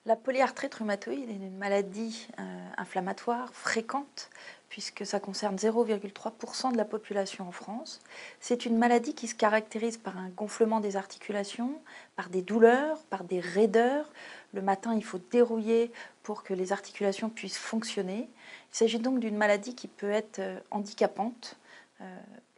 La polyarthrite rhumatoïde est une maladie inflammatoire fréquente puisque ça concerne 0,3% de la population en France. C'est une maladie qui se caractérise par un gonflement des articulations, par des douleurs, par des raideurs. Le matin, il faut dérouiller pour que les articulations puissent fonctionner. Il s'agit donc d'une maladie qui peut être handicapante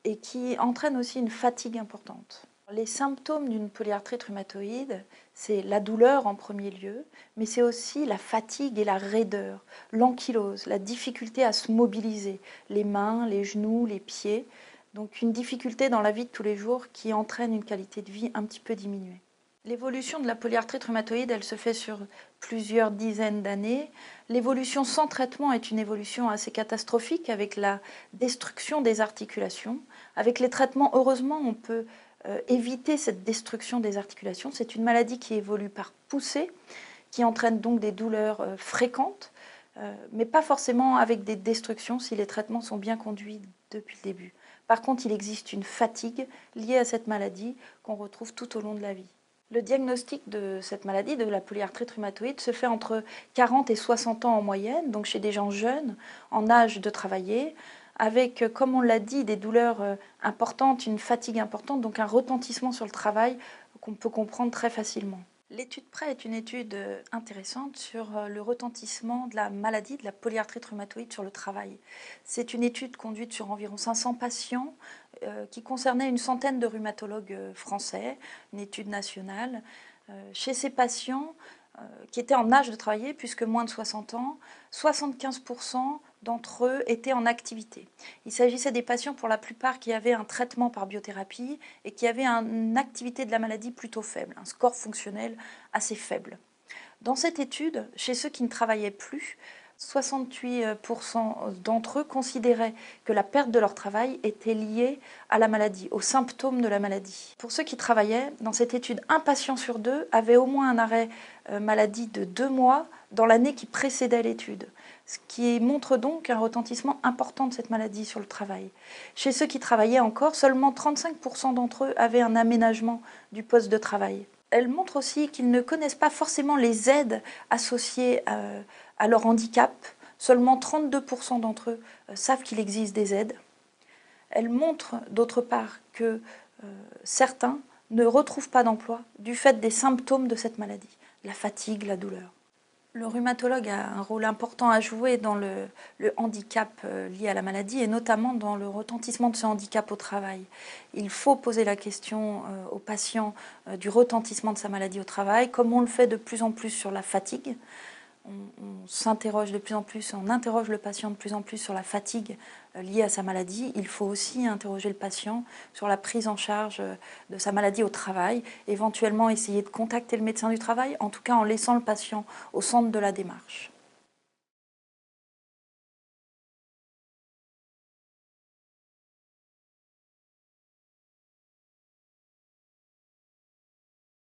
et qui entraîne aussi une fatigue importante. Les symptômes d'une polyarthrite rhumatoïde, c'est la douleur en premier lieu, mais c'est aussi la fatigue et la raideur, l'ankylose, la difficulté à se mobiliser, les mains, les genoux, les pieds. Donc une difficulté dans la vie de tous les jours qui entraîne une qualité de vie un petit peu diminuée. L'évolution de la polyarthrite rhumatoïde, elle se fait sur plusieurs dizaines d'années. L'évolution sans traitement est une évolution assez catastrophique avec la destruction des articulations. Avec les traitements, heureusement, on peut éviter cette destruction des articulations. C'est une maladie qui évolue par poussée, qui entraîne donc des douleurs fréquentes, mais pas forcément avec des destructions si les traitements sont bien conduits depuis le début. Par contre, il existe une fatigue liée à cette maladie qu'on retrouve tout au long de la vie. Le diagnostic de cette maladie, de la polyarthrite rhumatoïde, se fait entre 40 et 60 ans en moyenne, donc chez des gens jeunes, en âge de travailler, avec, comme on l'a dit, des douleurs importantes, une fatigue importante, donc un retentissement sur le travail qu'on peut comprendre très facilement. L'étude PRES est une étude intéressante sur le retentissement de la maladie, de la polyarthrite rhumatoïde sur le travail. C'est une étude conduite sur environ 500 patients qui concernait une centaine de rhumatologues français, une étude nationale. Chez ces patients qui étaient en âge de travailler, puisque moins de 60 ans, 75% d'entre eux étaient en activité. Il s'agissait des patients pour la plupart qui avaient un traitement par biothérapie et qui avaient une activité de la maladie plutôt faible, un score fonctionnel assez faible. Dans cette étude, chez ceux qui ne travaillaient plus, 68% d'entre eux considéraient que la perte de leur travail était liée à la maladie, aux symptômes de la maladie. Pour ceux qui travaillaient, dans cette étude, un patient sur deux avait au moins un arrêt maladie de 2 mois dans l'année qui précédait l'étude, ce qui montre donc un retentissement important de cette maladie sur le travail. Chez ceux qui travaillaient encore, seulement 35% d'entre eux avaient un aménagement du poste de travail. Elle montre aussi qu'ils ne connaissent pas forcément les aides associées à leur handicap. Seulement 32% d'entre eux savent qu'il existe des aides. Elle montre d'autre part que certains ne retrouvent pas d'emploi du fait des symptômes de cette maladie, la fatigue, la douleur. Le rhumatologue a un rôle important à jouer dans le handicap lié à la maladie et notamment dans le retentissement de ce handicap au travail. Il faut poser la question aux patients du retentissement de sa maladie au travail, comme on le fait de plus en plus sur la fatigue. On s'interroge de plus en plus, on interroge le patient de plus en plus sur la fatigue liée à sa maladie. Il faut aussi interroger le patient sur la prise en charge de sa maladie au travail, éventuellement essayer de contacter le médecin du travail, en tout cas en laissant le patient au centre de la démarche.